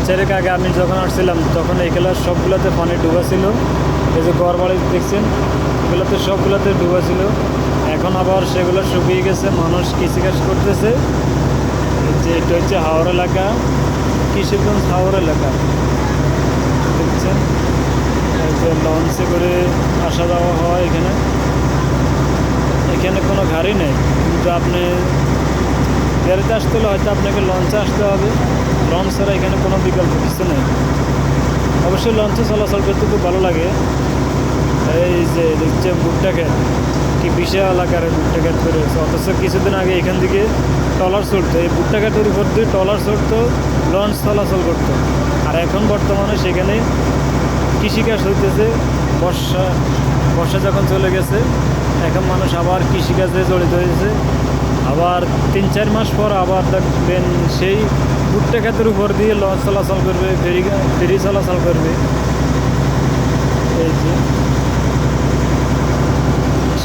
4 আগে আমি যখন আসছিলাম তখন এইগুলো সবগুলোতে পানি ডুবা ছিল। এই যে ঘর বাড়ি দেখছেন এগুলোতে সবগুলোতে ডুবা ছিল। এখন আবার সেগুলো শুকিয়ে গেছে, মানুষ কৃষিকাজ করতেছে। যে এটা হচ্ছে হাওড় এলাকা, কিশোরগঞ্জ হাওড় এলাকা দেখছেন। এই যে লঞ্চে করে আসা যাওয়া হয় এখানে। এখানে কোনো গাড়ি নেই, কিন্তু আপনি গাড়িতে আসতে হলে হয়তো আপনাকে লঞ্চে আসতে হবে। লঞ্চ ছাড়া এখানে কোনো বিকল্প কিছু নেই। অবশ্যই লঞ্চে চলাচল করতে খুব ভালো লাগে। এই যে দেখছে ভুট্টা ক্ষেত, কি বিশাল আকারের ভুট্টা ক্ষেত করে রয়েছে। অথচ কিছুদিন আগে এখান থেকে ট্রলার চলতো, এই ভুট্টা ক্ষেতের উপর দিয়ে ট্রলার চলতো, লঞ্চ চলাচল করতো। আর এখন বর্তমানে সেখানে কৃষিকাজ হইতেছে। বর্ষা বর্ষা যখন চলে গেছে, এখন মানুষ আবার কৃষিকাজে জড়িত হয়েছে। আবার 3-4 মাস পর আবার দেখবেন সেই ভুট্টা ক্ষেতের উপর দিয়ে লঞ্চ চলাচল করবে, ফেরি চলাচল করবে। এই যে